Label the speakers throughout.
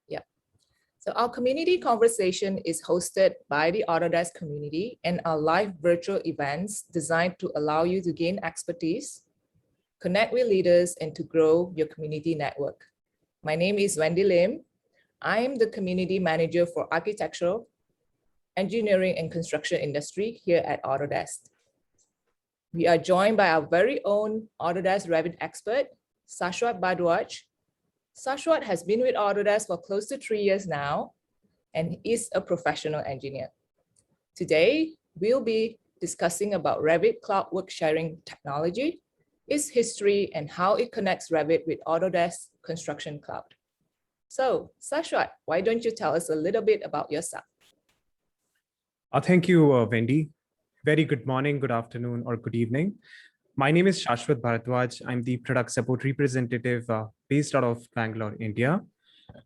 Speaker 1: Yeah. So our community conversation is hosted by the Autodesk community and our live virtual events designed to allow you to gain expertise, connect with leaders, and to grow your community network. My name is Wendy Lim. I'm the community manager for architectural, engineering, and construction industry here at Autodesk. We are joined by our very own Autodesk Revit expert, Shashwat Bhardwaj. Shashwat has been with Autodesk for close to 3 years now and is a professional engineer. Today, we'll be discussing about Revit Cloud Worksharing technology, its history, and how it connects Revit with Autodesk Construction Cloud. So, Shashwat, why don't you tell us a little bit about yourself?
Speaker 2: Thank you, Wendy. Very good morning, good afternoon, or good evening. My name is Shashwat Bhardwaj. I'm the product support representative based out of Bangalore, India.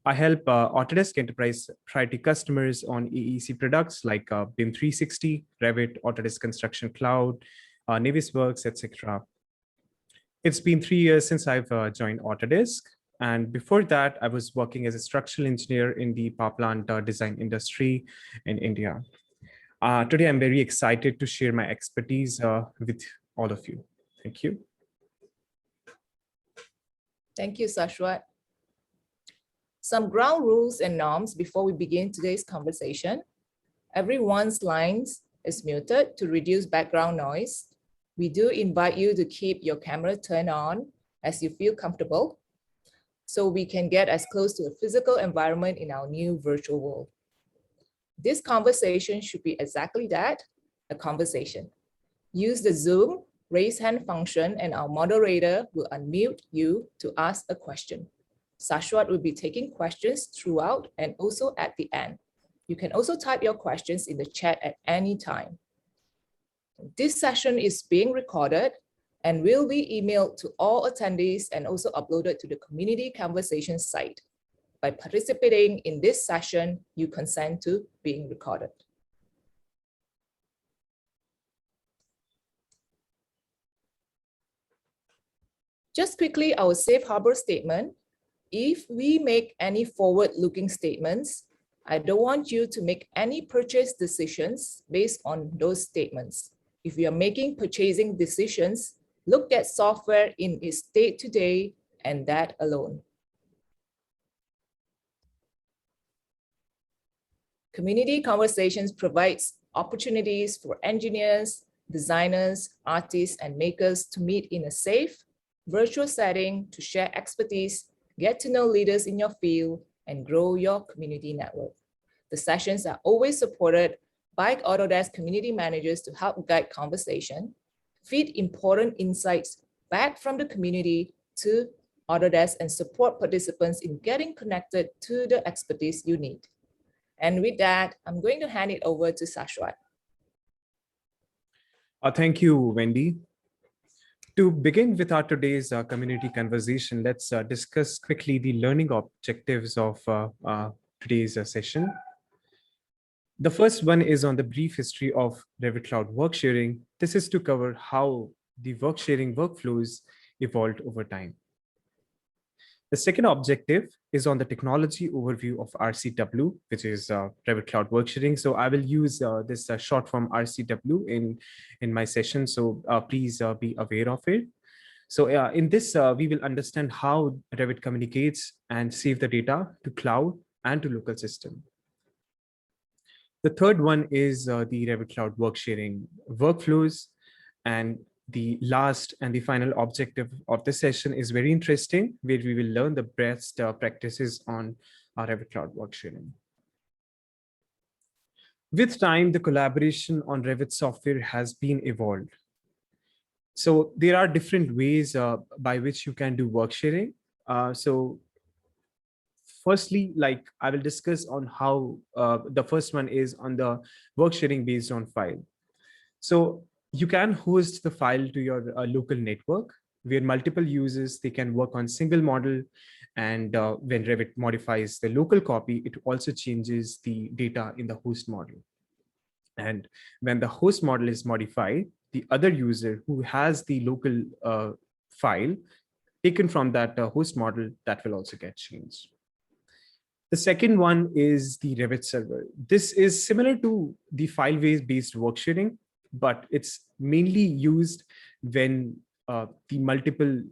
Speaker 2: I help Autodesk Enterprise Priority customers on AEC products like BIM 360, Revit, Autodesk Construction Cloud, Navisworks, etc. It's been 3 years since I've joined Autodesk. And before that, I was working as a structural engineer in the power plant design industry in India. Today, I'm very excited to share my expertise with all of you. Thank you.
Speaker 1: Thank you, Shashwat. Some ground rules and norms before we begin today's conversation. Everyone's lines is muted to reduce background noise. We do invite you to keep your camera turned on as you feel comfortable, so we can get as close to a physical environment in our new virtual world. This conversation should be exactly that, a conversation. Use the Zoom raise hand function and our moderator will unmute you to ask a question. Shashwat will be taking questions throughout and also at the end. You can also type your questions in the chat at any time. This session is being recorded and will be emailed to all attendees and also uploaded to the community conversation site. By participating in this session, you consent to being recorded. Just quickly, our safe harbor statement. If we make any forward-looking statements, I don't want you to make any purchase decisions based on those statements. If you are making purchasing decisions, look at software in its state today and that alone. Community conversations provides opportunities for engineers, designers, artists, and makers to meet in a safe, virtual setting to share expertise, get to know leaders in your field, and grow your community network. The sessions are always supported by Autodesk community managers to help guide conversation, feed important insights back from the community to Autodesk, and support participants in getting connected to the expertise you need. And with that, I'm going to hand it over to Shashwat.
Speaker 2: Thank you, Wendy. To begin with our today's community conversation, let's discuss quickly the learning objectives of today's session. The first one is on the brief history of Revit Cloud Worksharing. This is to cover how the worksharing workflows evolved over time. The second objective is on the technology overview of RCW, which is Revit Cloud Worksharing. So I will use this short form RCW in my session. So please be aware of it. So in this, we will understand how Revit communicates and save the data to cloud and to local system. The third one is the Revit Cloud Worksharing workflows. And the last and the final objective of this session is very interesting, where we will learn the best practices on our Revit Cloud Worksharing. With time, the collaboration on Revit software has been evolved. So there are different ways by which you can do worksharing. So firstly, like I will discuss on how the first one is on the worksharing based on file. So you can host the file to your local network where multiple users, they can work on single model. And when Revit modifies the local copy, it also changes the data in the host model. And when the host model is modified, the other user who has the local file taken from that host model, that will also get changed. The second one is the Revit Server. This is similar to the file-based worksheeting, but it's mainly used when the multiple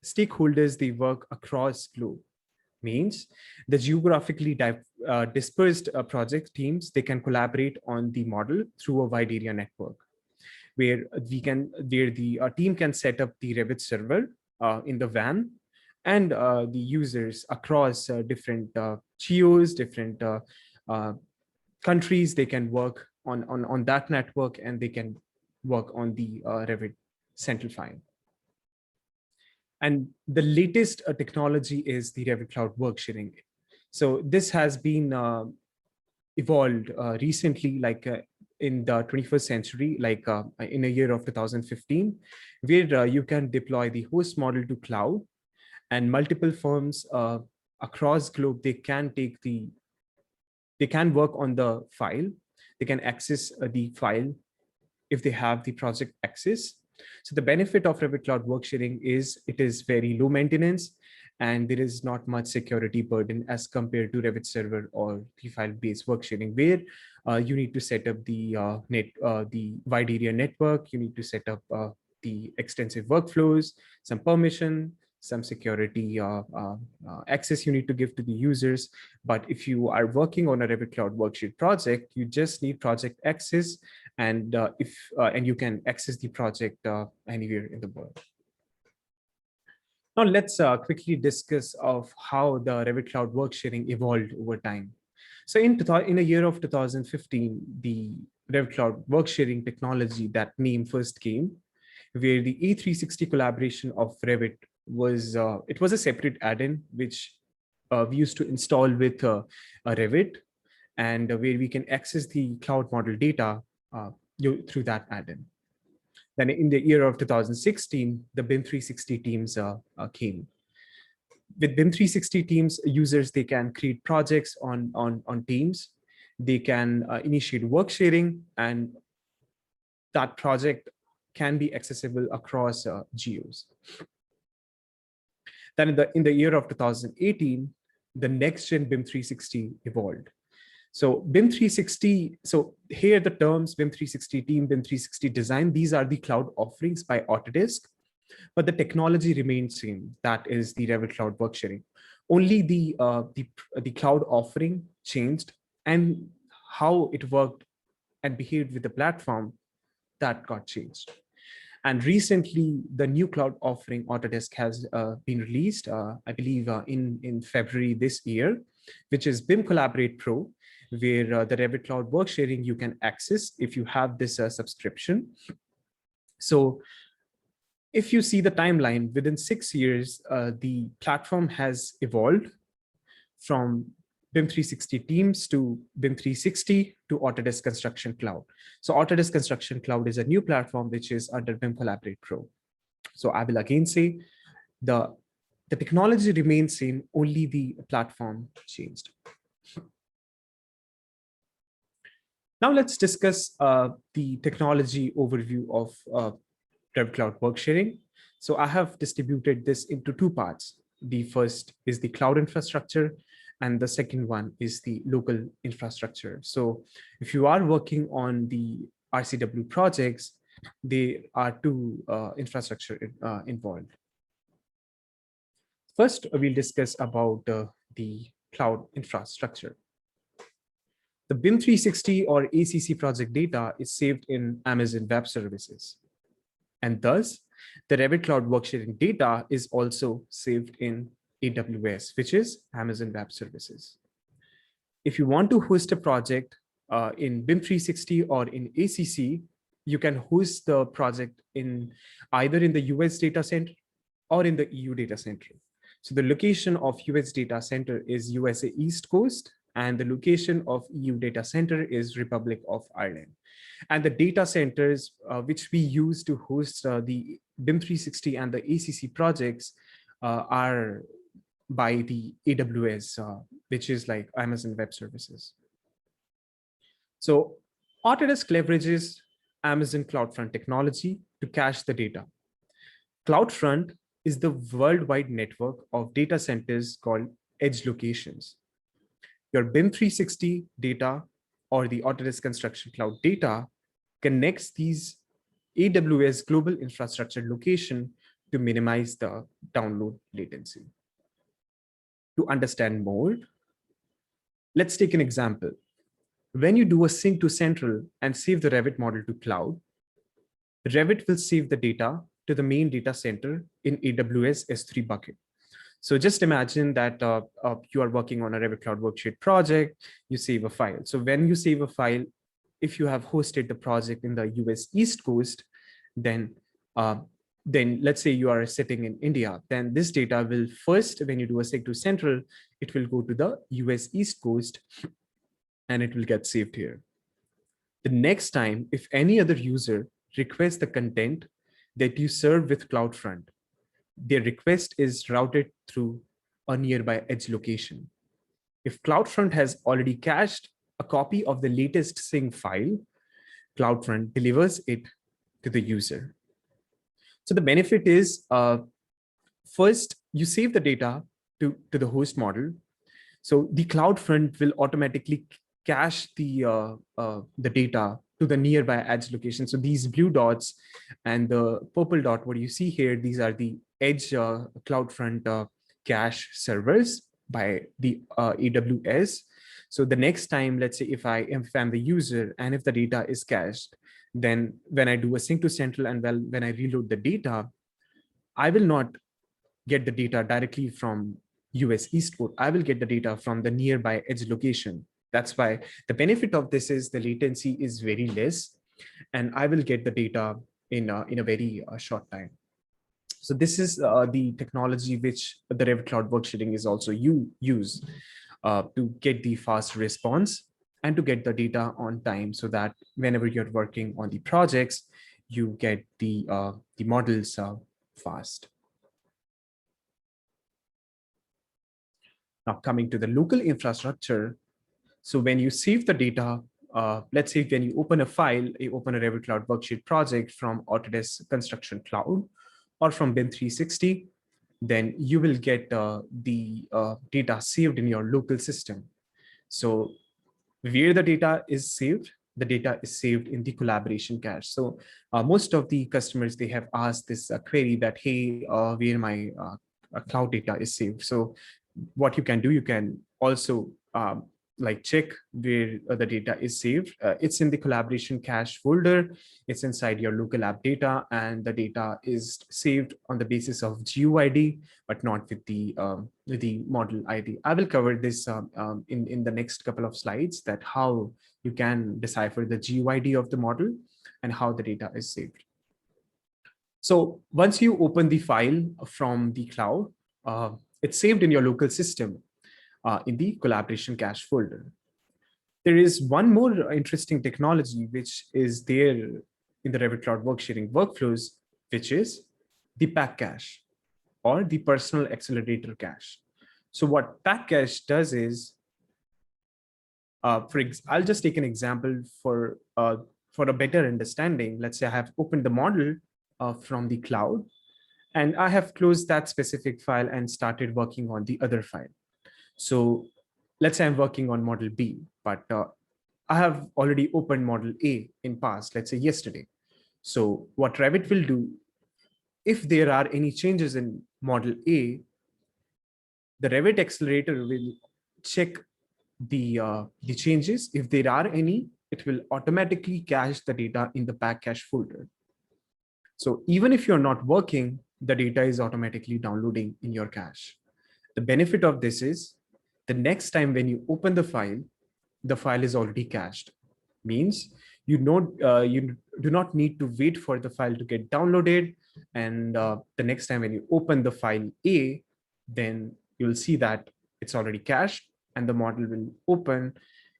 Speaker 2: stakeholders, they work across globe. Means the geographically dispersed project teams, they can collaborate on the model through a wide area network, where the team can set up the Revit server in the WAN, and the users across different geos, different countries, they can work on that network, and they can work on the Revit central file. And the latest technology is the Revit Cloud Worksharing. So this has been evolved recently, like in the 21st century, like in a year of 2015, where you can deploy the host model to cloud, and multiple firms across globe, they can work on the file, they can access the file if they have the project access. So the benefit of Revit Cloud Worksharing is it is very low maintenance, and there is not much security burden as compared to Revit Server or the file-based worksharing, where you need to set up the the wide area network, you need to set up the extensive workflows, some permission, some security access you need to give to the users. But if you are working on a Revit Cloud Worksheet project, you just need project access, and and you can access the project anywhere in the world. Now let's quickly discuss of how the Revit Cloud Worksharing evolved over time. So in the year of 2015, the Revit Cloud Worksharing technology, that name first came, where the E360 collaboration of Revit was, it was a separate add-in which we used to install with a Revit, and where we can access the cloud model data through that add-in. Then in the year of 2016, the BIM 360 teams came. With BIM 360 teams, users, they can create projects on teams. They can initiate work sharing, and that project can be accessible across geos. Then in the year of 2018, the next gen BIM 360 evolved. So BIM 360, so here the terms BIM 360 team, BIM 360 design, these are the cloud offerings by Autodesk, but the technology remains same. That is the Revit Cloud Worksharing. Only the cloud offering changed, and how it worked and behaved with the platform, that got changed. And recently, the new cloud offering Autodesk has been released, I believe in February this year, which is BIM Collaborate Pro, where the Revit Cloud Worksharing you can access if you have this subscription. So if you see the timeline, within 6 years, the platform has evolved from BIM 360 teams to BIM 360 to Autodesk Construction Cloud. So Autodesk Construction Cloud is a new platform which is under BIM Collaborate Pro. So I will again say the technology remains same, only the platform changed. Now let's discuss the technology overview of Revit Cloud Worksharing. So I have distributed this into two parts. The first is the cloud infrastructure, and the second one is the local infrastructure. So if you are working on the RCW projects, there are two infrastructure involved. First, we'll discuss about the cloud infrastructure. The BIM 360 or ACC project data is saved in Amazon Web Services. And thus, the Revit Cloud Worksharing data is also saved in AWS, which is Amazon Web Services. If you want to host a project in BIM 360 or in ACC, you can host the project in either in the US data center or in the EU data center. So the location of US data center is USA East Coast, and the location of EU data center is Republic of Ireland. And the data centers which we use to host the BIM 360 and the ACC projects are by the AWS, which is like Amazon Web Services. So Autodesk leverages Amazon CloudFront technology to cache the data. CloudFront is the worldwide network of data centers called edge locations. Your BIM 360 data or the Autodesk Construction Cloud data connects these AWS global infrastructure location to minimize the download latency. To understand more, let's take an example. When you do a sync to central and save the Revit model to cloud, Revit will save the data to the main data center in AWS S3 bucket. So just imagine that you are working on a Revit Cloud Worksheet project, you save a file. So when you save a file, if you have hosted the project in the US East Coast, then let's say you are sitting in India, then this data will first, when you do a sync to central, it will go to the US East Coast and it will get saved here. The next time, if any other user requests the content that you serve with CloudFront, their request is routed through a nearby edge location. If CloudFront has already cached a copy of the latest sync file, CloudFront delivers it to the user. So the benefit is, first, you save the data to the host model. So the CloudFront will automatically cache the data to the nearby edge location. So these blue dots and the purple dot, what you see here, these are the edge CloudFront cache servers by the AWS. So the next time, let's say if I'm the user and if the data is cached, then when I do a sync to central and when I reload the data, I will not get the data directly from US East Coast. I will get the data from the nearby edge location. That's why the benefit of this is the latency is very less, and I will get the data in a very short time. So this is the technology which the Revit Cloud Worksheeting is also use to get the fast response and to get the data on time, so that whenever you're working on the projects, you get the models fast. Now coming to the local infrastructure. So when you save the data, let's say when you open a file, you open a Revit Cloud Worksheet project from Autodesk Construction Cloud or from BIM 360, then you will get the data saved in your local system. So where the data is saved in the collaboration cache. So most of the customers, they have asked this query that, hey, where my cloud data is saved. So what you can do, you can also like check where the data is saved. It's in the collaboration cache folder. It's inside your local app data, and the data is saved on the basis of GUID, but not with the model ID. I will cover this in the next couple of slides, that how you can decipher the GUID of the model and how the data is saved. So once you open the file from the cloud, it's saved in your local system in the collaboration cache folder. There is one more interesting technology which is there in the Revit Cloud Worksharing workflows, which is the pack cache or the personal accelerator cache. So what pack cache does is, I'll just take an example for a better understanding. Let's say I have opened the model from the cloud, and I have closed that specific file and started working on the other file. So let's say I'm working on model B, but I have already opened model A in past, let's say yesterday. So what Revit will do, if there are any changes in model A, the Revit Accelerator will check the changes. If there are any, it will automatically cache the data in the pack cache folder. So even if you're not working, the data is automatically downloading in your cache. The benefit of this is, the next time when you open the file is already cached. Means you do not need to wait for the file to get downloaded. And the next time when you open the file A, then you'll see that it's already cached and the model will open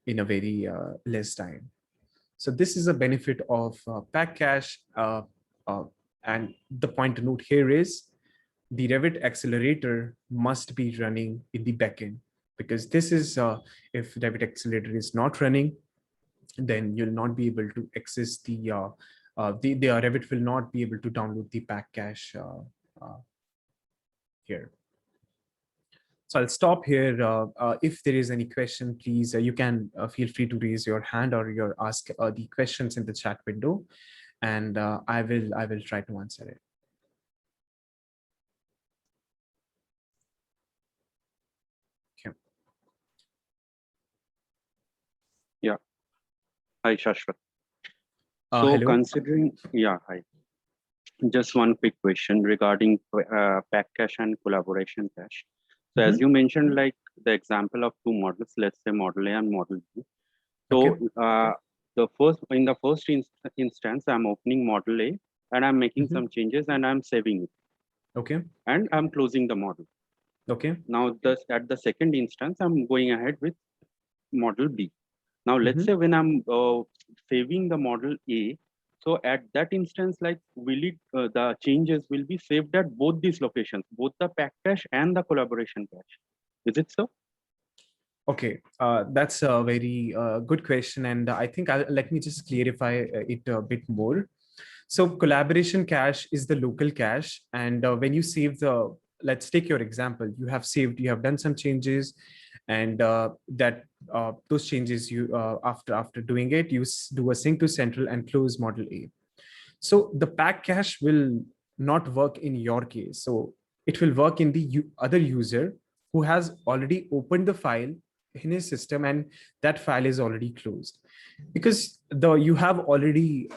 Speaker 2: in a very less time. So this is a benefit of pack cache. And the point to note here is, the Revit Accelerator must be running in the backend, because this is if Revit Accelerator is not running, then you'll not be able to access the Revit will not be able to download the pack cache here. So I'll stop here. If there is any question, please, you can feel free to raise your hand or ask the questions in the chat window, and I will try to answer it. Okay.
Speaker 3: Yeah. Hi, Shashwat. So
Speaker 2: hello.
Speaker 3: considering, yeah, hi. Just one quick question regarding pack cache and collaboration cache. So as you mentioned, like the example of two models, let's say model A and model B. So
Speaker 2: Okay.
Speaker 3: in the first instance, I'm opening model A and I'm making some changes and I'm saving it.
Speaker 2: Okay.
Speaker 3: And I'm closing the model.
Speaker 2: Okay.
Speaker 3: Now at the second instance, I'm going ahead with model B. Now let's say when I'm saving the model A, so at that instance, like will it the changes will be saved at both these locations, both the pack cache and the collaboration cache. Is it so?
Speaker 2: Okay, that's a very good question, and I think let me just clarify it a bit more. So collaboration cache is the local cache, and when you save let's take your example. You have done some changes, and those changes after doing it, you do a sync to central and close model A. So the pack cache will not work in your case. So it will work in the other user who has already opened the file in his system, and that file is already closed, because you have already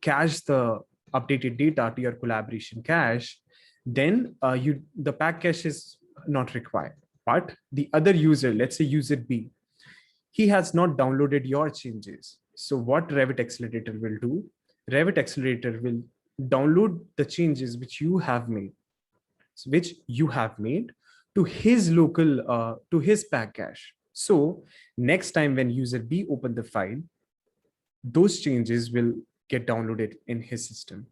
Speaker 2: cached the updated data to your collaboration cache. Then the pack cache is not required. But the other user, let's say user B, he has not downloaded your changes. So what Revit Accelerator will do, Revit Accelerator will download the changes which you have made, to his local, to his pack cache. So next time when user B open the file, those changes will get downloaded in his system.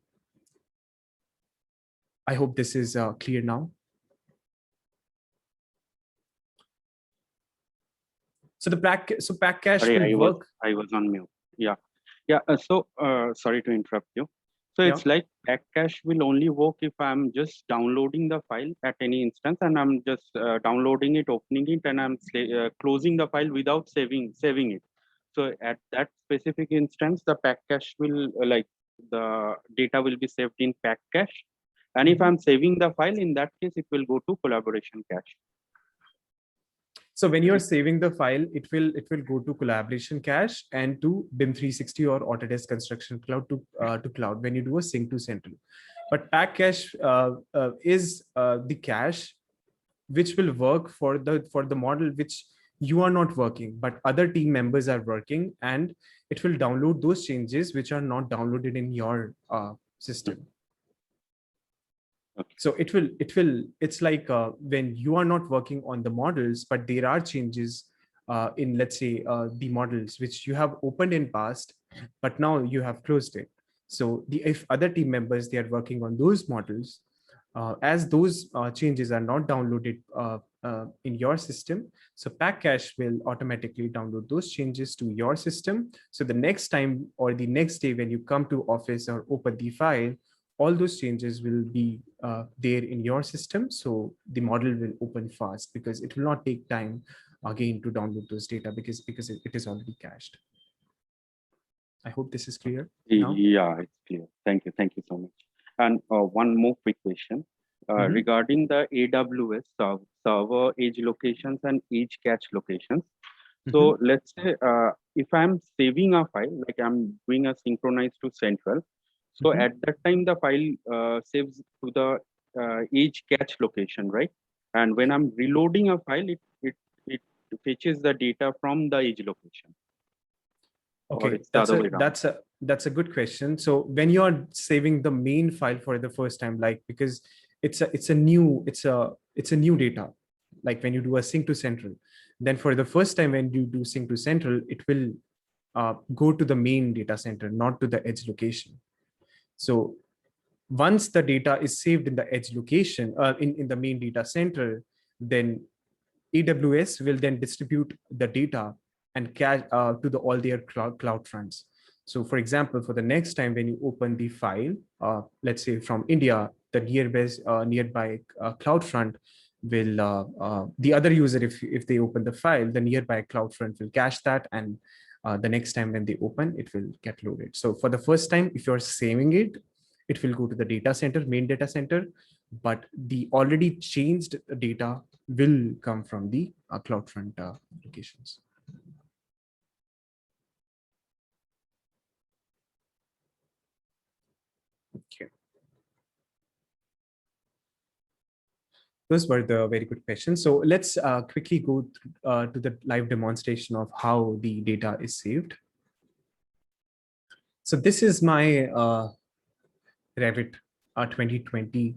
Speaker 2: I hope this is clear now. So the pack cache will work.
Speaker 3: I was on mute. Yeah. Sorry to interrupt you. So
Speaker 2: Yeah.
Speaker 3: it's like pack cache will only work if I'm just downloading the file at any instance, and I'm just downloading it, opening it, and I'm closing the file without saving it. So at that specific instance, the pack cache will the data will be saved in pack cache. And if I'm saving the file, in that case, it will go to collaboration cache.
Speaker 2: So when you're saving the file, it will go to collaboration cache and to BIM 360 or Autodesk Construction Cloud to cloud when you do a sync to central. But pack cache is the cache which will work for the model which you are not working, but other team members are working, and it will download those changes which are not downloaded in your system.
Speaker 3: Okay.
Speaker 2: So it's like when you are not working on the models, but there are changes in, let's say, the models which you have opened in past, but now you have closed it. So if other team members, they are working on those models, as those changes are not downloaded in your system, so pack cache will automatically download those changes to your system. So the next time or the next day when you come to office or open the file, all those changes will be there in your system. So the model will open fast, because it will not take time again to download those data, because it is already cached. I hope this is clear now.
Speaker 3: Yeah, it's clear. Thank you so much. And one more quick question regarding the AWS server edge locations and edge cache locations. So let's say if I'm saving a file, like I'm doing a synchronize to central, so at that time the file saves to the edge cache location, right? And when I'm reloading a file, it fetches the data from the edge location.
Speaker 2: Okay, that's a good question. So when you are saving the main file for the first time, like, because it's a new data, like when you do a sync to central, then for the first time when you do sync to central, it will go to the main data center, not to the edge location. So once the data is saved in the edge location, in the main data center, then AWS will then distribute the data and cache to all their cloud fronts. So for example, for the next time when you open the file, let's say from India, the nearby CloudFront will, the other user, if they open the file, the nearby CloudFront will cache that, and the next time when they open, it will get loaded. So for the first time, if you're saving it, it will go to the data center, main data center, but the already changed data will come from the CloudFront applications. Okay. Those were the very good questions. So let's quickly go to the live demonstration of how the data is saved. So this is my Revit 2022,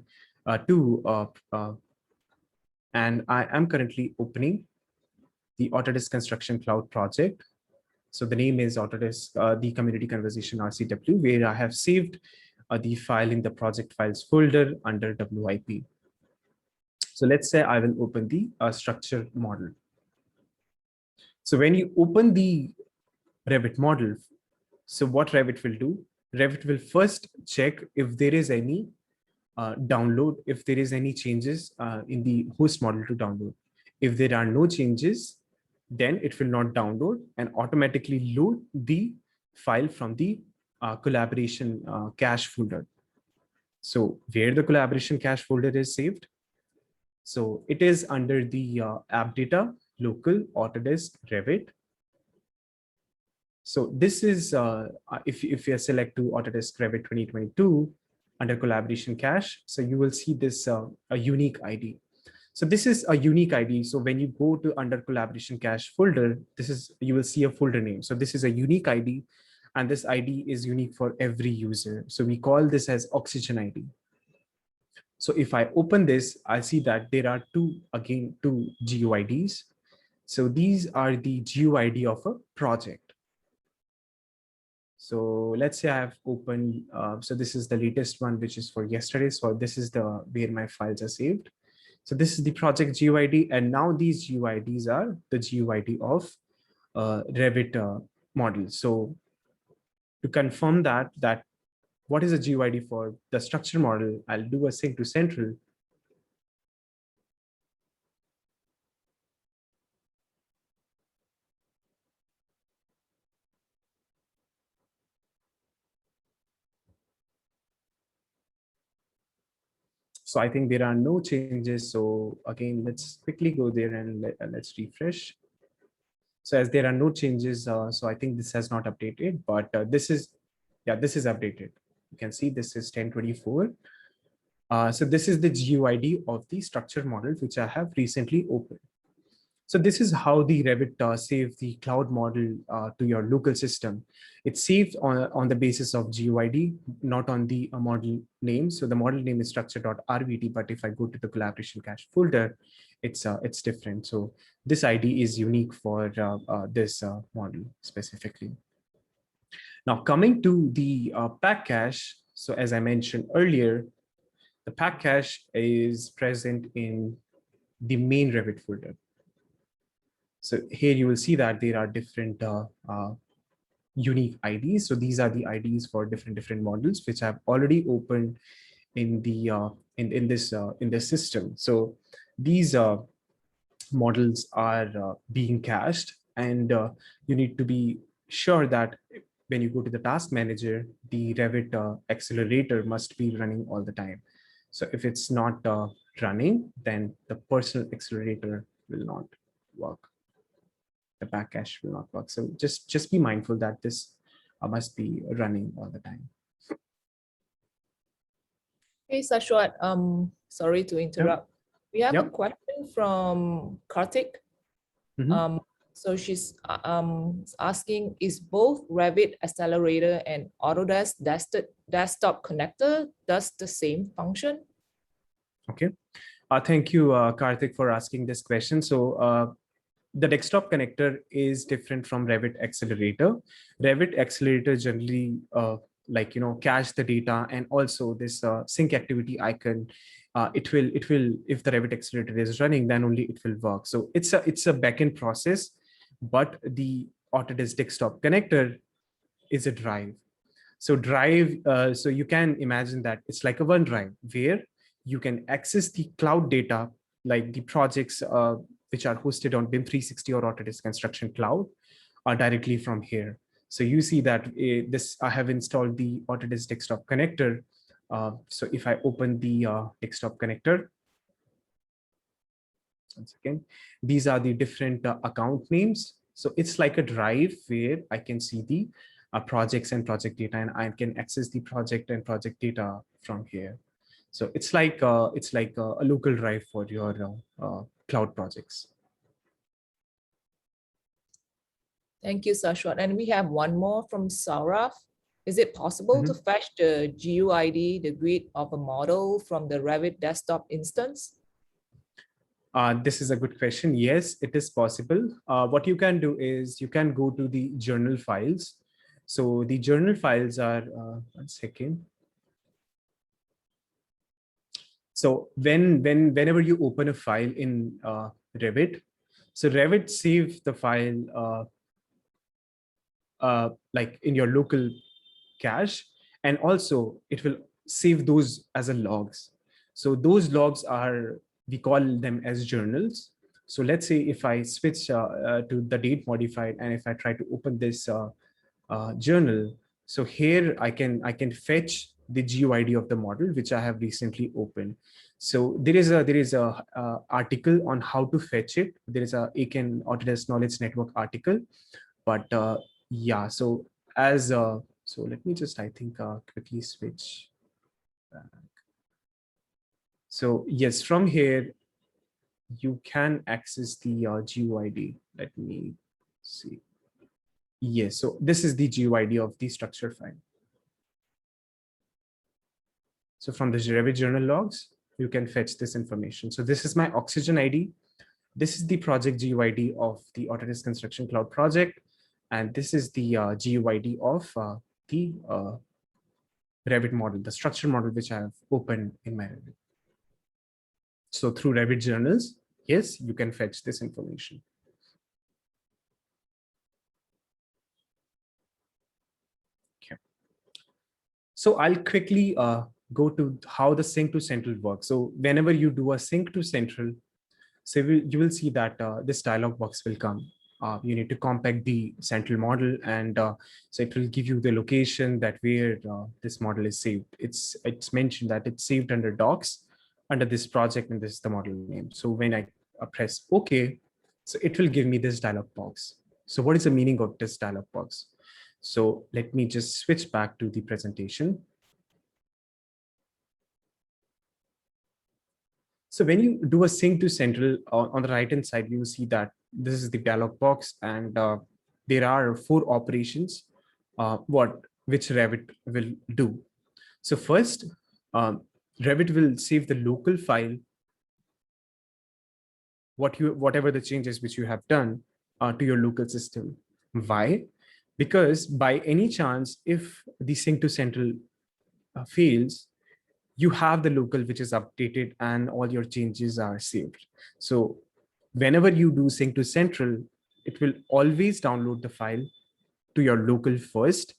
Speaker 2: and I am currently opening the Autodesk Construction Cloud project. So the name is Autodesk, the Community Conversation RCW, where I have saved the file in the project files folder under WIP. So let's say I will open the structure model. So when you open the Revit model, so what Revit will do, Revit will first check if there is any download, if there is any changes in the host model to download. If there are no changes, then it will not download and automatically load the file from the collaboration cache folder. So where the collaboration cache folder is saved? So it is under the app data, local, Autodesk, Revit. So this is, if you select to Autodesk Revit 2022 under collaboration cache, so you will see this a unique ID. So this is a unique ID. So when you go to under collaboration cache folder, you will see a folder name. So this is a unique ID, and this ID is unique for every user. So we call this as Oxygen ID. So if I open this, I see that there are two GUIDs. So these are the GUID of a project. So let's say I have opened, so this is the latest one, which is for yesterday. So this is where my files are saved. So this is the project GUID, and now these GUIDs are the GUID of Revit model. So to confirm that what is a GUID for the structure model, I'll do a sync to central. So I think there are no changes. So again, let's quickly go there and let's refresh. So as there are no changes, so I think this has not updated, but this is updated. You can see this is 1024. So this is the GUID of the structure model, which I have recently opened. So this is how the Revit saves the cloud model to your local system. It's saved on the basis of GUID, not on the model name. So the model name is structure.rvt, but if I go to the collaboration cache folder, it's different. So this ID is unique for this model specifically. Now coming to the pack cache. So as I mentioned earlier, the pack cache is present in the main Revit folder. So here you will see that there are different unique IDs. So these are the IDs for different models, which I've already opened in the in this system. So these models are being cached, and you need to be sure that when you go to the task manager, the Revit Accelerator must be running all the time. So if it's not running, then the personal accelerator will not work. The back cache will not work. So just be mindful that this must be running all the time.
Speaker 1: Hey, Shashwat, sorry to interrupt. We have a question from Karthik. So she's asking, is both Revit Accelerator and Autodesk Desktop Connector does the same function?
Speaker 2: Okay. Thank you, Karthik, for asking this question. So the desktop connector is different from Revit Accelerator. Revit Accelerator generally cache the data, and also this sync activity icon. It will if the Revit Accelerator is running, then only it will work. So it's a backend process, but the Autodesk Desktop Connector is a drive. So drive, so you can imagine that it's like a OneDrive where you can access the cloud data, like the projects which are hosted on BIM 360 or Autodesk Construction Cloud directly from here. So you see that I have installed the Autodesk Desktop Connector. So if I open the Desktop Connector, once again, these are the different account names. So it's like a drive where I can see the projects and project data, and I can access the project and project data from here. So it's like a local drive for your cloud projects.
Speaker 1: Thank you, Shashwat. And we have one more from Saurav. Is it possible to fetch the GUID, the grid of a model from the Revit desktop instance?
Speaker 2: This is a good question. Yes, it is possible. What you can do is you can go to the journal files. So the journal files are, one second. So whenever you open a file in Revit, so Revit saves the file like in your local cache, and also it will save those as a logs. So those logs are, we call them as journals. So let's say if I switch to the date modified, and if I try to open this journal, so here I can fetch the GUID of the model which I have recently opened. So there is a article on how to fetch it. There is a ACN Autodesk Knowledge Network article, but yeah. So as so let me just, I think, quickly switch back. So yes, from here you can access the GUID. Let me see. Yes, so this is the GUID of the structure file. So from the Revit journal logs, you can fetch this information. So this is my Oxygen ID. This is the project GUID of the Autodesk Construction Cloud project. And this is the GUID of the Revit model, the structure model, which I have opened in my Revit. So through Revit journals, yes, you can fetch this information. Okay. So I'll quickly go to how the sync to central works. So whenever you do a sync to central, so you will see that this dialog box will come. You need to compact the central model, and so it will give you the location that where this model is saved. It's mentioned that it's saved under docs under this project, and this is the model name. So when I press OK, so it will give me this dialog box. So what is the meaning of this dialog box? So let me just switch back to the presentation. So when you do a sync to central, on the right hand side, you will see that this is the dialog box, and there are 4 operations which Revit will do. So first, Revit will save the local file, whatever the changes which you have done to your local system. Why? Because by any chance, if the sync to central fails, you have the local which is updated and all your changes are saved. So whenever you do sync to central, it will always download the file to your local first.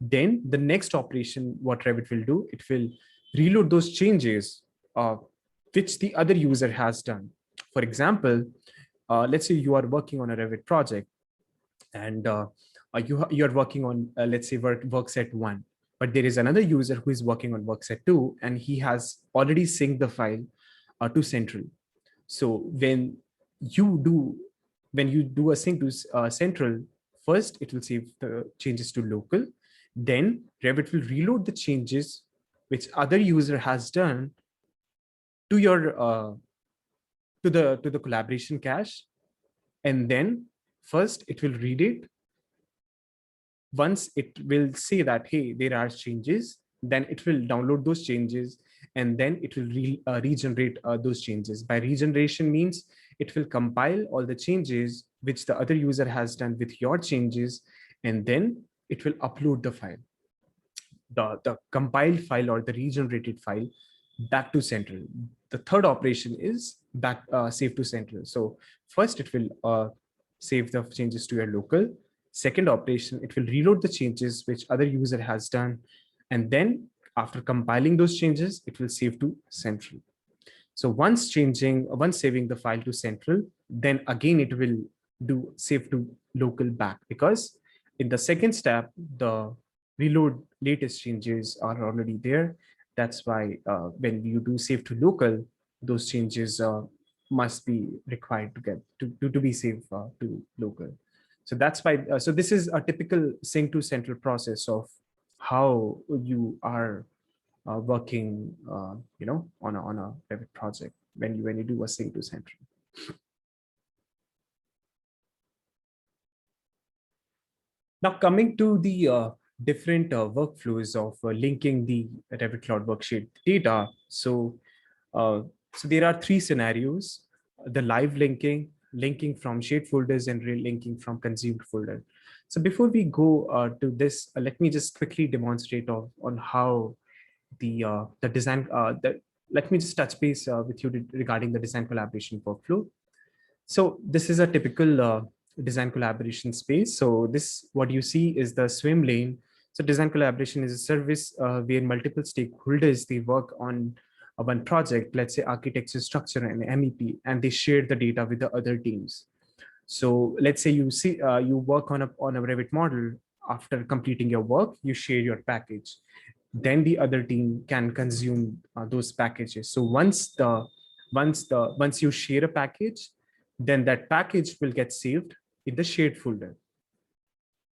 Speaker 2: Then the next operation, what Revit will do, it will reload those changes which the other user has done. For example, let's say you are working on a Revit project, and you are working on, let's say, workset 1. But there is another user who is working on workset 2, and he has already synced the file to central. So when you do a sync to central, first it will save the changes to local. Then Revit will reload the changes which other user has done to your to the collaboration cache, and then first it will read it. Once it will say that, hey, there are changes, then it will download those changes, and then it will regenerate those changes. By regeneration means it will compile all the changes which the other user has done with your changes, and then it will upload the file, the compiled file or the regenerated file, back to central. The third operation is save to central. So first it will save the changes to your local. second operation, it will reload the changes which other user has done. And then after compiling those changes, it will save to central. So once saving the file to central, then again it will do save to local back, because in the second step, the reload latest changes are already there. That's why when you do save to local, those changes must be required to get to be saved to local. So that's why. So this is a typical sync to central process of how you are working, on a Revit project when you do a sync to central. Now coming to the different workflows of linking the Revit Cloud Worksheet data. So there are three scenarios: the live linking from shared folders, and relinking from consumed folder. So before we go to this, let me just quickly demonstrate on how the design. Let me just touch base with you regarding the design collaboration workflow. So this is a typical design collaboration space. So this, what you see is the swim lane. So design collaboration is a service where multiple stakeholders, they work on one project, let's say architecture, structure, and MEP, and they share the data with the other teams. So let's say you work on a Revit model. After completing your work, you share your package. Then the other team can consume those packages. So once you share a package, then that package will get saved in the shared folder.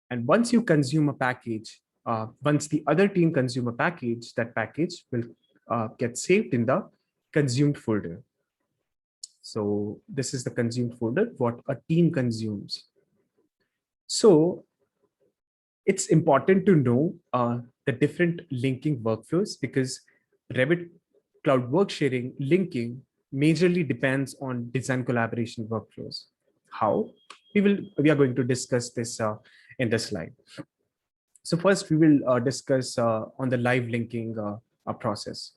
Speaker 2: And once you consume a package, once the other team consume a package, that package will get saved in the consumed folder. So this is the consumed folder, what a team consumes. So it's important to know the different linking workflows, because Revit Cloud Worksharing linking majorly depends on design collaboration workflows. How? We are going to discuss this in this slide. So first we will discuss on the live linking process.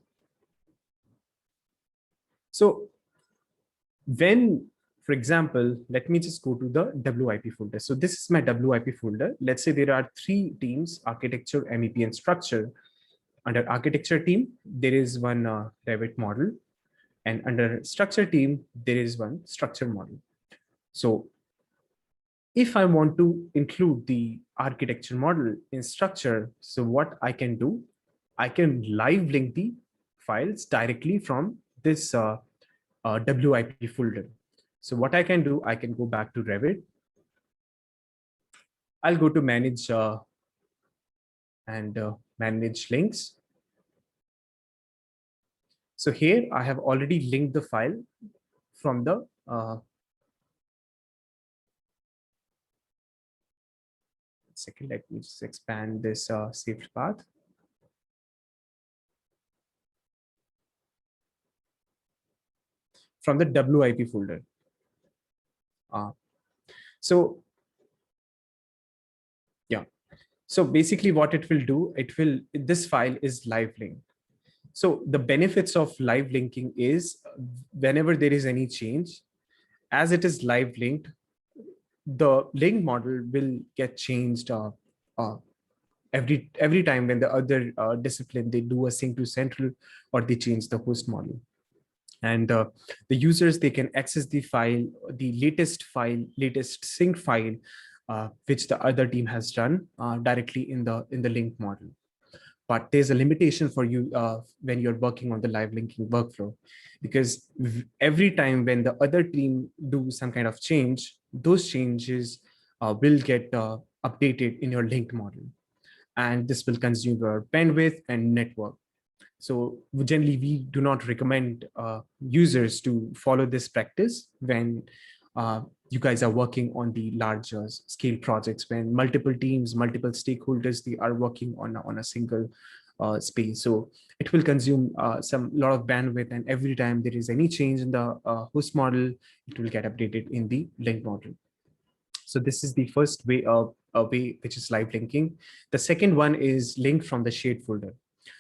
Speaker 2: So when, for example, let me just go to the WIP folder. So this is my WIP folder. Let's say there are three teams: architecture, MEP, and structure. Under architecture team, there is one Revit model, and under structure team, there is one structure model. So if I want to include the architecture model in structure, so what I can do, I can live link the files directly from this WIP folder. So what I can do, I can go back to Revit. I'll go to manage and manage links. So here I have already linked the file from the second, let me just expand this saved path. From the WIP folder. So yeah, so basically what it will do, this file is live linked. So the benefits of live linking is whenever there is any change, as it is live linked, the link model will get changed every time when the other discipline, they do a sync to central or they change the host model. And the users, they can access the file, the latest sync file, which the other team has done directly in the link model. But there's a limitation for you when you're working on the live linking workflow, because every time when the other team do some kind of change, those changes will get updated in your linked model, and this will consume your bandwidth and network. So generally, we do not recommend users to follow this practice when you guys are working on the larger scale projects, when multiple teams, multiple stakeholders, they are working on a single space. So it will consume lot of bandwidth, and every time there is any change in the host model, it will get updated in the link model. So this is the first way of which is live linking. The second one is link from the shared folder.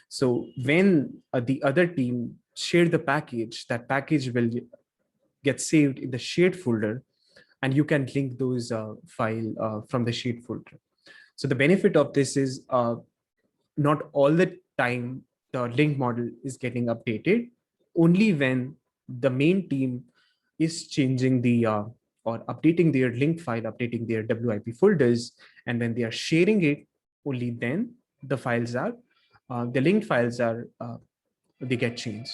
Speaker 2: So when the other team share the package, that package will get saved in the shared folder. and you can link those file from the shared folder. So the benefit of this is not all the time the link model is getting updated, only when the main team is changing the or updating their link file, updating their WIP folders, and when they are sharing it, only then the files are, the linked files are, they get changed.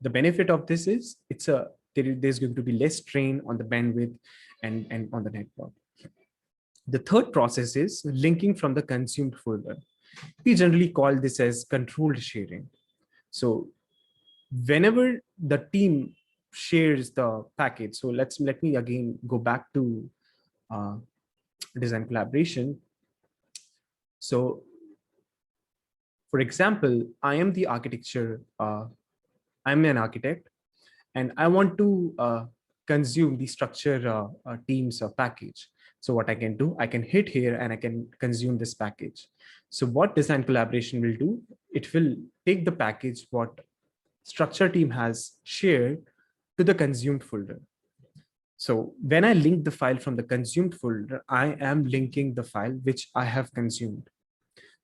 Speaker 2: The benefit of this is there's going to be less strain on the bandwidth and on the network. The third process is linking from the consumed folder. We generally call this as controlled sharing. So whenever the team shares the package, so let me again go back to design collaboration. So for example, I am the architecture, I'm an architect, and I want to consume the structure teams package. So what I can do, I can hit here and I can consume this package. So what design collaboration will do, it will take the package what structure team has shared to the consumed folder. So when I link the file from the consumed folder, I am linking the file which I have consumed.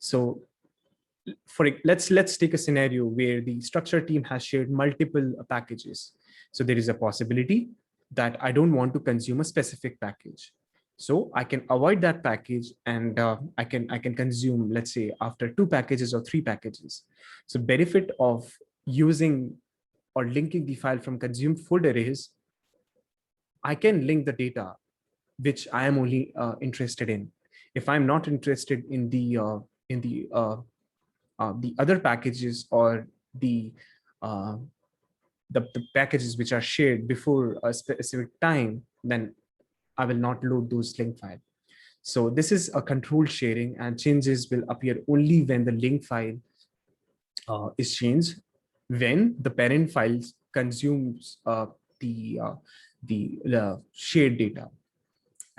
Speaker 2: So let's take a scenario where the structure team has shared multiple packages. So there is a possibility that I don't want to consume a specific package. So I can avoid that package and I can consume, let's say, after 2 packages or 3 packages. So benefit of using or linking the file from consumed folder is I can link the data which I am only interested in. If I'm not interested in the other packages or the packages which are shared before a specific time, then I will not load those link file. So this is a controlled sharing, and changes will appear only when the link file is changed, when the parent file consumes the shared data.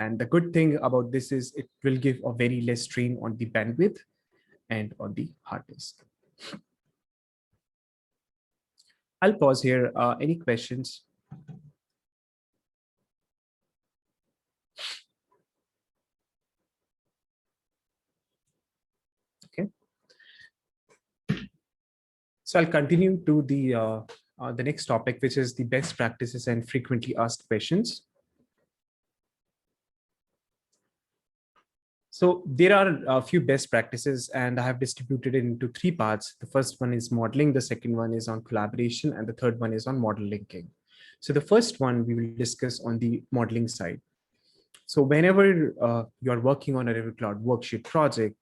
Speaker 2: And the good thing about this is it will give a very less strain on the bandwidth and on the hard disk. I'll pause here. Any questions? Okay. So I'll continue to the next topic, which is the best practices and frequently asked questions. So there are a few best practices, and I have distributed it into 3 parts. The first one is modeling, the second one is on collaboration, and the third one is on model linking. So the first one we will discuss on the modeling side. So whenever you are working on a Revit Cloud Worksheet project,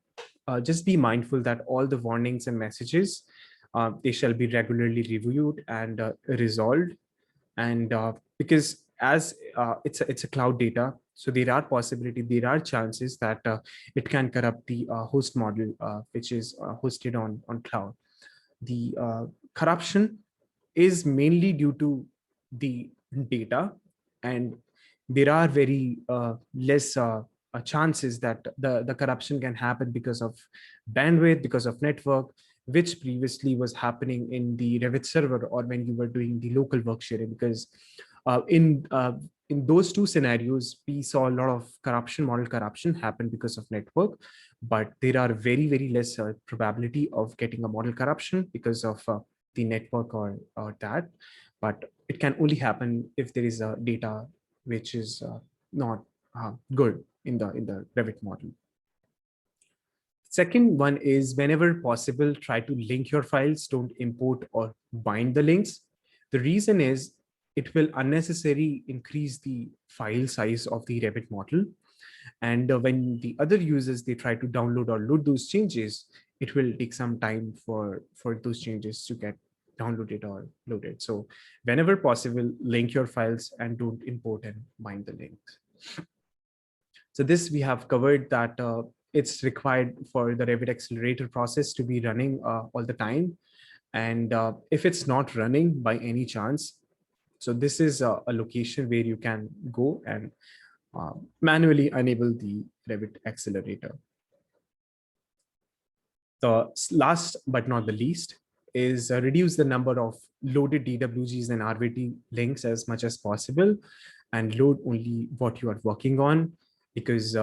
Speaker 2: just be mindful that all the warnings and messages, they shall be regularly reviewed and resolved. And because as it's a cloud data, so there are chances that it can corrupt the host model, which is hosted on cloud. The corruption is mainly due to the data, and there are very less chances that the corruption can happen because of bandwidth, because of network, which previously was happening in the Revit server or when you were doing the local work sharing. Because in those 2 scenarios, we saw a lot of model corruption happen because of network, but there are very, very less probability of getting a model corruption because of the network or that. But it can only happen if there is a data which is not good in the Revit model. Second one is, whenever possible, try to link your files, don't import or bind the links. The reason is it will unnecessarily increase the file size of the Revit model. And when the other users, they try to download or load those changes, it will take some time for those changes to get downloaded or loaded. So whenever possible, link your files and don't import and bind the links. So this we have covered that it's required for the Revit Accelerator process to be running all the time. And if it's not running by any chance, so this is a location where you can go and manually enable the Revit Accelerator. The last but not the least is reduce the number of loaded DWGs and RVT links as much as possible. and load only what you are working on, because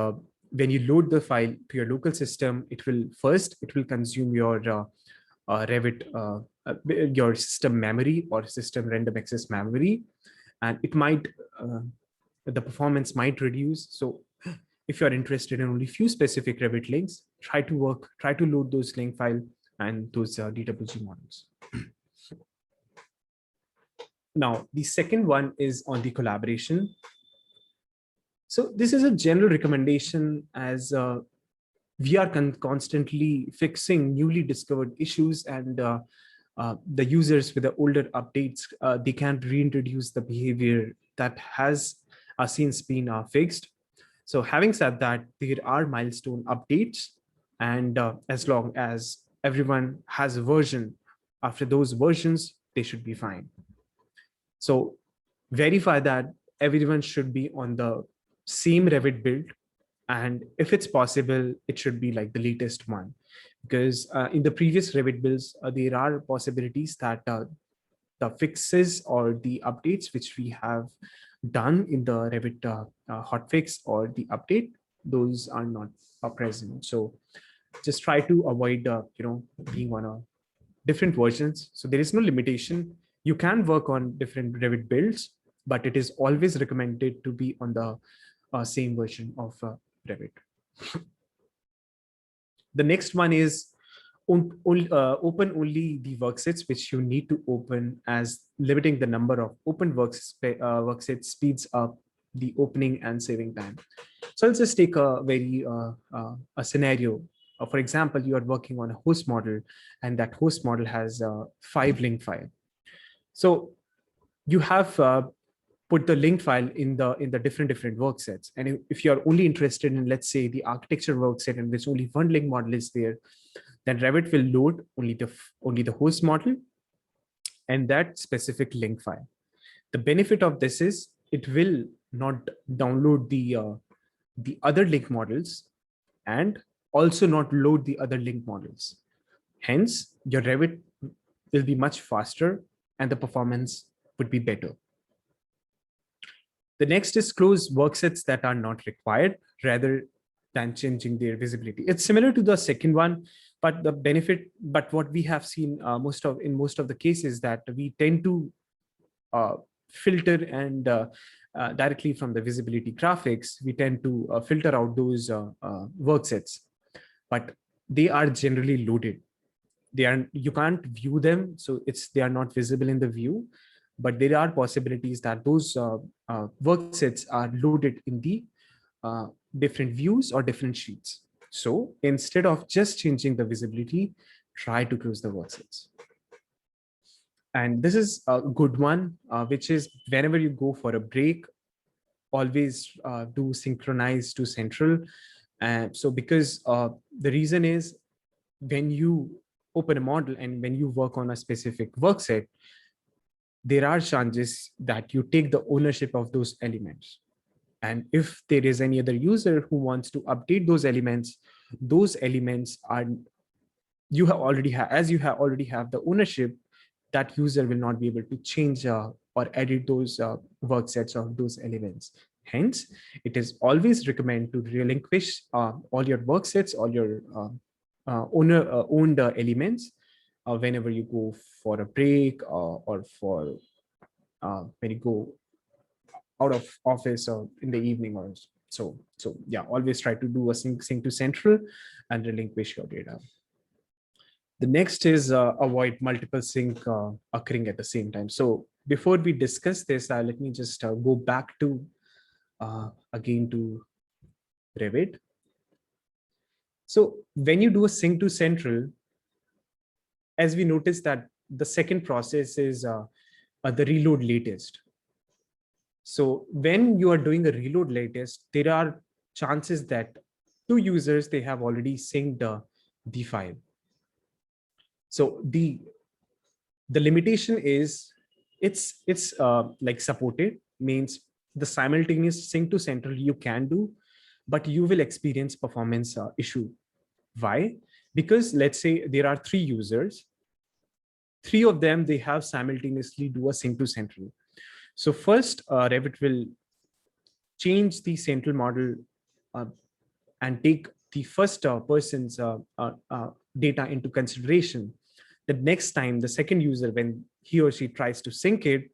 Speaker 2: when you load the file to your local system, it will consume your Revit, your system memory or system random access memory, and it might the performance might reduce. So if you're interested in only few specific Revit links, try to load those link file and those DWG models. Now, the second one is on the collaboration. So this is a general recommendation, as we are constantly fixing newly discovered issues, and the users with the older updates, they can't reintroduce the behavior that has since been fixed. So having said that, there are milestone updates, and as long as everyone has a version, after those versions, they should be fine. So verify that everyone should be on the same Revit build. And if it's possible, it should be like the latest one, because in the previous Revit builds, there are possibilities that the fixes or the updates which we have done in the Revit hotfix or the update, those are not present. So just try to avoid, being on a different versions. So there is no limitation. You can work on different Revit builds, but it is always recommended to be on the same version of Revit. The next one is open only the worksets which you need to open, as limiting the number of open worksets speeds up the opening and saving time. So let's just take a very a scenario. For example, you are working on a host model, and that host model has 5 link file. So you have put the link file in the different work sets. And if you're only interested in, let's say, the architecture work set, and there's only one link model is there, then Revit will load only the host model and that specific link file. The benefit of this is it will not download the other link models and also not load the other link models. Hence, your Revit will be much faster and the performance would be better. The next is close worksets that are not required rather than changing their visibility. It's similar to the second one, but the benefit, but what we have seen in most of the cases, that we tend to filter and directly from the visibility graphics, we tend to filter out those worksets, but they are generally loaded. You can't view them, so they are not visible in the view, but there are possibilities that those worksets are loaded in the different views or different sheets. So instead of just changing the visibility, try to close the worksets. And this is a good one, which is whenever you go for a break, always do synchronize to central. So because the reason is, when you open a model and when you work on a specific workset, there are chances that you take the ownership of those elements. And if there is any other user who wants to update those elements are, you have already have the ownership, that user will not be able to change or edit those worksets of those elements. Hence, it is always recommended to relinquish all your worksets, all your owned elements whenever you go for a break or for when you go out of office or in the evening or so. So yeah, always try to do a sync to central and relinquish your data. The next is avoid multiple sync occurring at the same time. So before we discuss this, let me just go back to again to Revit. So when you do a sync to central, as we noticed that the second process is the reload latest. So when you are doing a reload latest, there are chances that two users, they have already synced the file. So the limitation is it's like supported, means the simultaneous sync to central you can do, but you will experience performance issue. Why? Because let's say there are 3 users, 3 of them, they have simultaneously do a sync to central. So first, Revit will change the central model and take the first person's data into consideration, the next time the second user, when he or she tries to sync it,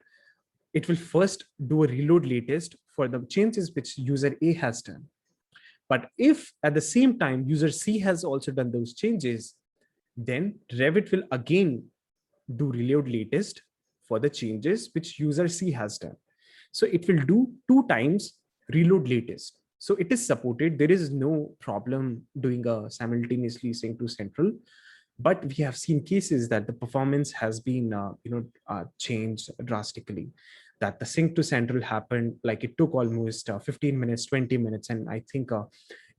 Speaker 2: it will first do a reload latest for the changes which user A has done. But if at the same time user C has also done those changes, then Revit will again do reload latest for the changes which user C has done. So it will do 2 times reload latest. So it is supported. There is no problem doing a simultaneously sync to central, but we have seen cases that the performance has been changed drastically, that the sync to central happened, like it took almost 15 minutes, 20 minutes. And I think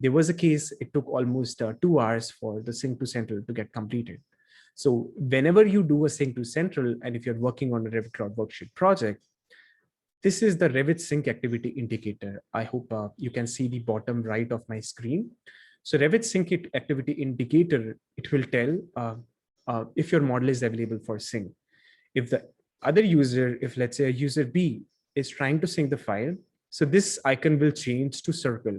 Speaker 2: there was a case, it took almost 2 hours for the sync to central to get completed. So whenever you do a sync to central, and if you're working on a Revit Cloud Worksheet project, this is the Revit sync activity indicator. I hope you can see the bottom right of my screen. So Revit sync activity indicator, it will tell if your model is available for sync. If the other user, if let's say a user B is trying to sync the file, so this icon will change to circle,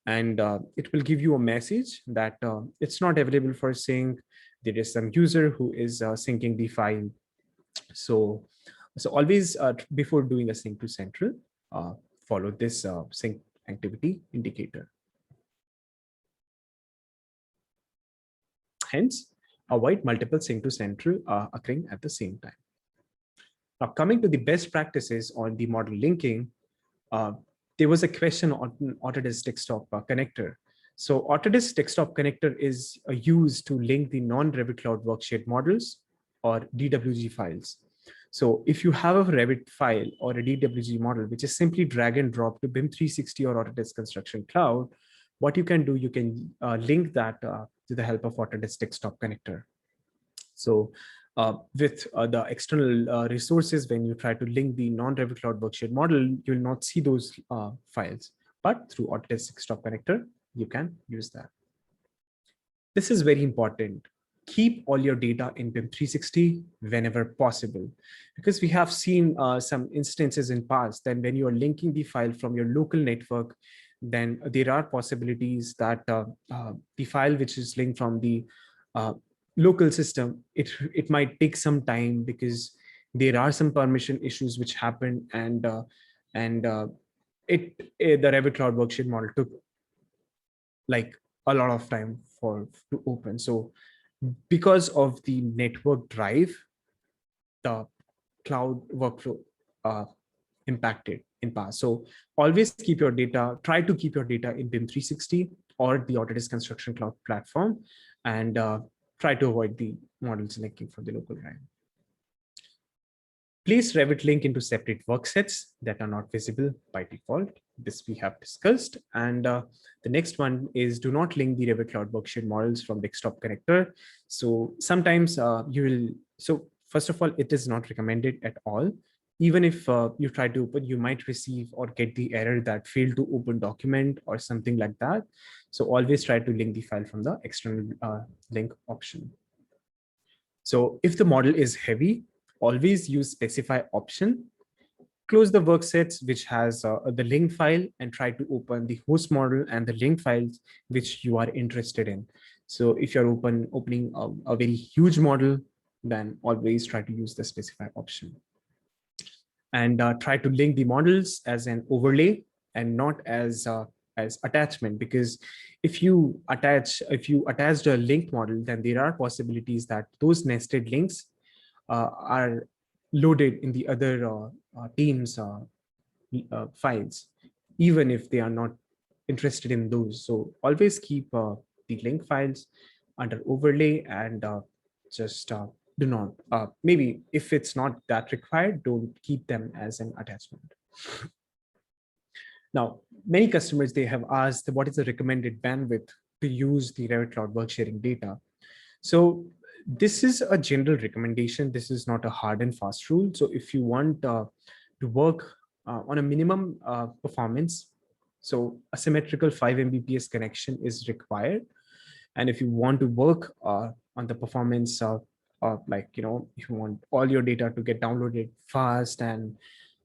Speaker 2: and it will give you a message that it's not available for sync. There is some user who is syncing the file. So always before doing a sync to central, follow this sync activity indicator. Hence, avoid multiple sync to central occurring at the same time. Now, coming to the best practices on the model linking, there was a question on Autodesk Desktop Connector. So Autodesk Desktop Connector is used to link the non-Revit Cloud Worksheet models or DWG files. So if you have a Revit file or a DWG model, which is simply drag and drop to BIM 360 or Autodesk Construction Cloud, what you can do, you can link that to the help of Autodesk Desktop Connector. So with the external resources, when you try to link the non-Revit Cloud Worksheet model, you will not see those files. But through Autodesk Desktop Connector, you can use that. This is very important. Keep all your data in BIM 360 whenever possible, because we have seen some instances in past that when you are linking the file from your local network, then there are possibilities that the file which is linked from the local system, it might take some time because there are some permission issues which happen, and the Revit Cloud Worksheet model took like a lot of time to open. So because of the network drive, the cloud workflow impacted in past. So always keep your data, try to keep your data in BIM 360 or the Autodesk Construction Cloud platform, and try to avoid the models linking from the local drive. Place Revit link into separate work sets that are not visible by default. This we have discussed. And the next one is do not link the Revit Cloud Worksheet models from desktop connector. So sometimes so first of all, it is not recommended at all. Even if you try to open, you might receive or get the error that failed to open document or something like that. So always try to link the file from the external link option. So if the model is heavy, always use specify option. Close the work sets which has the link file and try to open the host model and the link files which you are interested in. So if you're opening a very huge model, then always try to use the specify option. And try to link the models as an overlay and not as attachment, because if you attach a linked model, then there are possibilities that those nested links are loaded in the other teams files, even if they are not interested in those. So always keep the link files under overlay, and just do not, maybe if it's not that required, don't keep them as an attachment. Now, many customers, they have asked what is the recommended bandwidth to use the Revit Cloud Worksharing data. So this is a general recommendation. This is not a hard and fast rule. So if you want to work on a minimum performance, so a symmetrical 5 Mbps connection is required. And if you want to work on the performance of like, if you want all your data to get downloaded fast and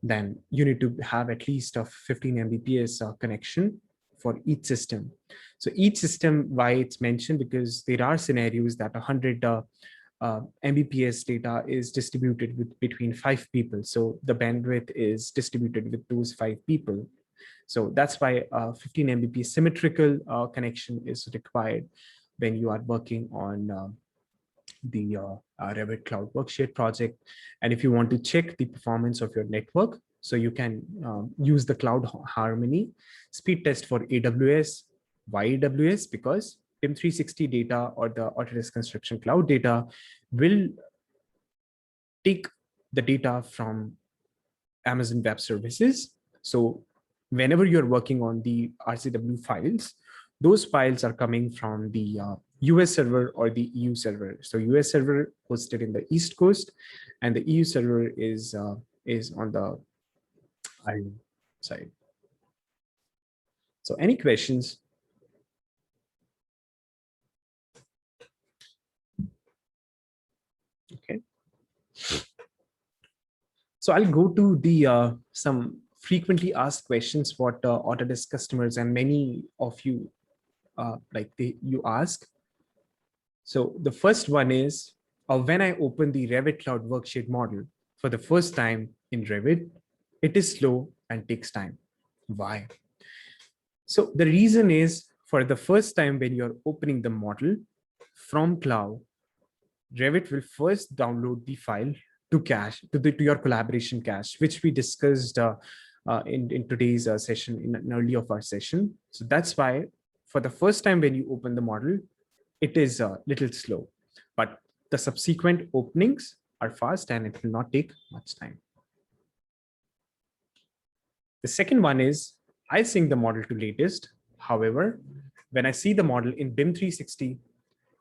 Speaker 2: then you need to have at least a 15 Mbps connection for each system. So each system, why it's mentioned, because there are scenarios that 100 Mbps data is distributed with between 5 people. So the bandwidth is distributed with those 5 people. So that's why 15 Mbps symmetrical connection is required when you are working on the Revit Cloud Worksheet project. And if you want to check the performance of your network, so you can use the Cloud Harmony speed test for AWS. Why AWS? Because BIM 360 data or the Autodesk Construction Cloud data will take the data from Amazon Web Services. So whenever you're working on the RCW files, those files are coming from the US server or the EU server. So US server hosted in the East Coast, and the EU server is on the Ireland side. So any questions? Okay. So I'll go to the some frequently asked questions what Autodesk customers and many of you you ask. So the first one is, when I open the Revit Cloud Worksheet model for the first time in Revit, it is slow and takes time. Why? So the reason is, for the first time when you're opening the model from cloud, Revit will first download the file to cache, to your collaboration cache, which we discussed in today's session, in an early of our session. So that's why for the first time when you open the model, it is a little slow, but the subsequent openings are fast and it will not take much time. The second one is, I sync the model to latest. However, when I see the model in BIM 360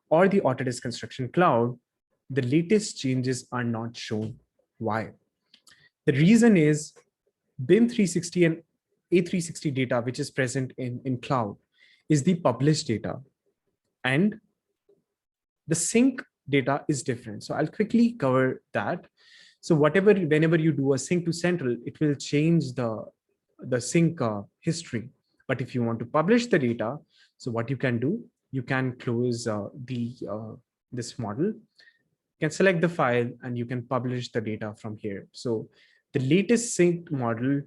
Speaker 2: or the Autodesk Construction Cloud, the latest changes are not shown. Why? The reason is BIM 360 and A360 data, which is present in cloud, is the published data, and the sync data is different. So I'll quickly cover that. So whenever you do a sync to central, it will change the sync history. But if you want to publish the data, so what you can do, you can close this model, you can select the file, and you can publish the data from here. So the latest synced model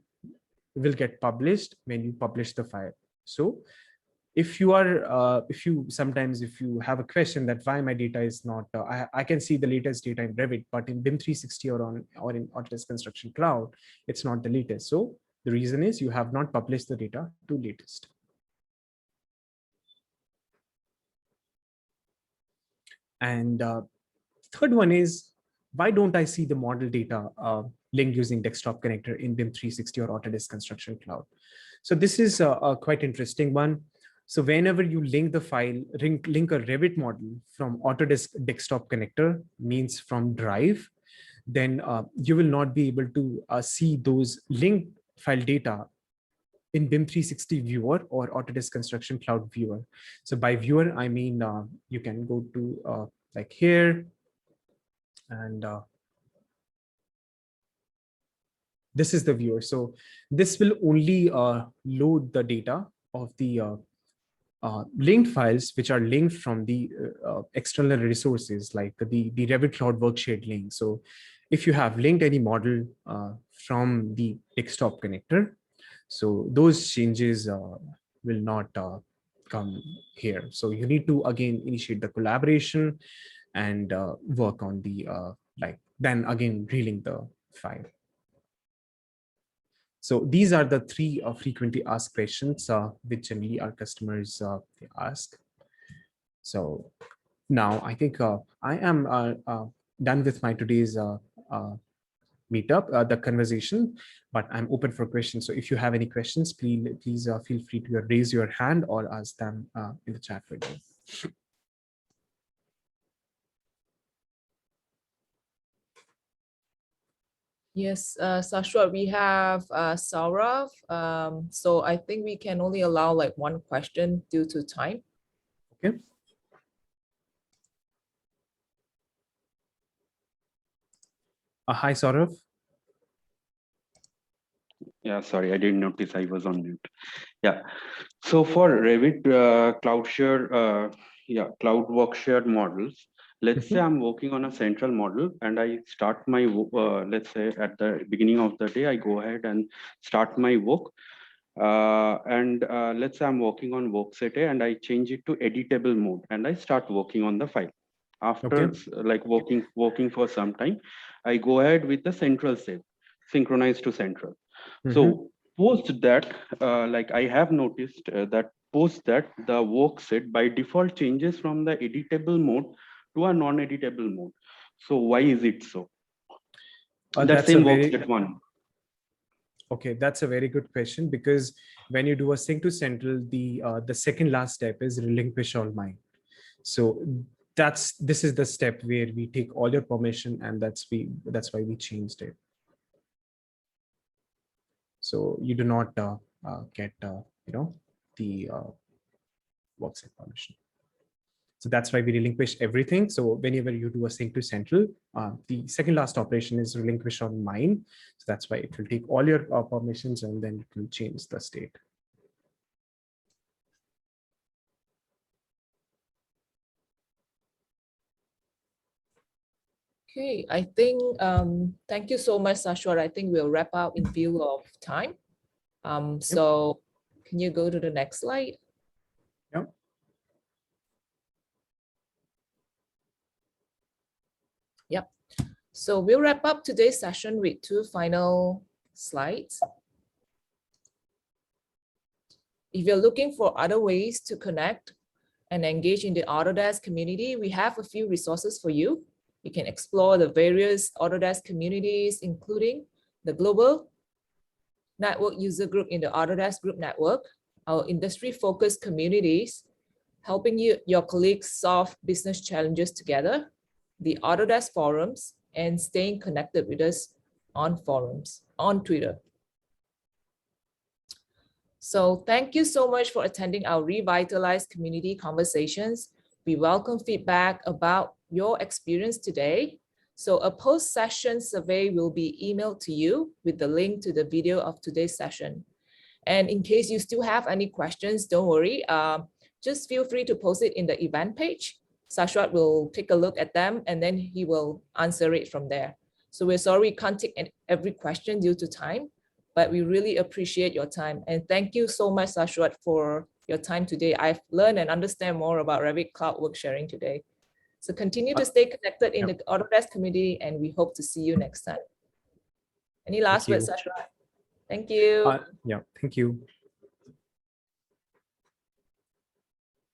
Speaker 2: will get published when you publish the file. So if you are, if you have a question that why my data is not, I can see the latest data in Revit, but in BIM 360 or in Autodesk Construction Cloud, it's not the latest. So the reason is you have not published the data to latest. And third one is, why don't I see the model data linked using desktop connector in BIM 360 or Autodesk Construction Cloud? So this is a quite interesting one. So whenever you link the file, link a Revit model from Autodesk desktop connector, means from Drive, then you will not be able to see those linked file data in BIM 360 viewer or Autodesk Construction Cloud viewer. So by viewer, I mean, you can go to like here, and this is the viewer. So this will only load the data of the linked files, which are linked from the external resources, like the Revit Cloud Worksheet link. So if you have linked any model from the desktop connector, so those changes will not come here. So you need to again initiate the collaboration and work on the then again relink the file. So these are the three frequently asked questions which generally our customers they ask. So now I think I am done with my today's meetup, the conversation, but I'm open for questions. So if you have any questions, please feel free to raise your hand or ask them in the chat window.
Speaker 1: Yes, Shashwat, we have Saurav. So I think we can only allow like one question due to time.
Speaker 2: Okay. Hi, Saurav.
Speaker 3: Yeah, sorry, I didn't notice I was on mute. Yeah. So for Revit Cloud Workshare models, let's say I'm working on a central model and I start my, let's say at the beginning of the day, I go ahead and start my work. Let's say I'm working on worksite A and I change it to editable mode and I start working on the file. After
Speaker 2: Okay.
Speaker 3: like working for some time, I go ahead with the central save, synchronize to central. So post that, like I have noticed that post that the work set by default changes from the editable mode to a non-editable mode. So why is it so? That
Speaker 2: That's a
Speaker 3: same work
Speaker 2: very
Speaker 3: set one.
Speaker 2: Okay, that's a very good question, because when you do a sync to central, the second last step is relinquish all mine. So this is the step where we take all your permission, and that's why we changed it. So you do not get the worksite permission. So that's why we relinquish everything. So whenever you do a sync to central, the second last operation is relinquish on mine. So that's why it will take all your permissions and then it will change the state.
Speaker 1: Okay, I think, thank you so much, Shashwat. I think we'll wrap up in view of time. So can you go to the next slide?
Speaker 2: Yep.
Speaker 1: Yep. So we'll wrap up today's session with two final slides. If you're looking for other ways to connect and engage in the Autodesk community, we have a few resources for you. You can explore the various Autodesk communities, including the global network user group in the Autodesk Group Network, our industry-focused communities, helping your colleagues solve business challenges together, the Autodesk forums, and staying connected with us on forums, on Twitter. So thank you so much for attending our revitalized community conversations. We welcome feedback about your experience today. So a post-session survey will be emailed to you with the link to the video of today's session. And in case you still have any questions, don't worry. Just feel free to post it in the event page. Shashwat will take a look at them and then he will answer it from there. So we're sorry we can't take every question due to time, but we really appreciate your time. And thank you so much, Shashwat, for your time today. I've learned and understand more about Revit Cloud Worksharing today. So continue to stay connected in the Autodesk community, and we hope to see you next time. Any last words, Shashwat? Thank you.
Speaker 2: Yeah, thank you.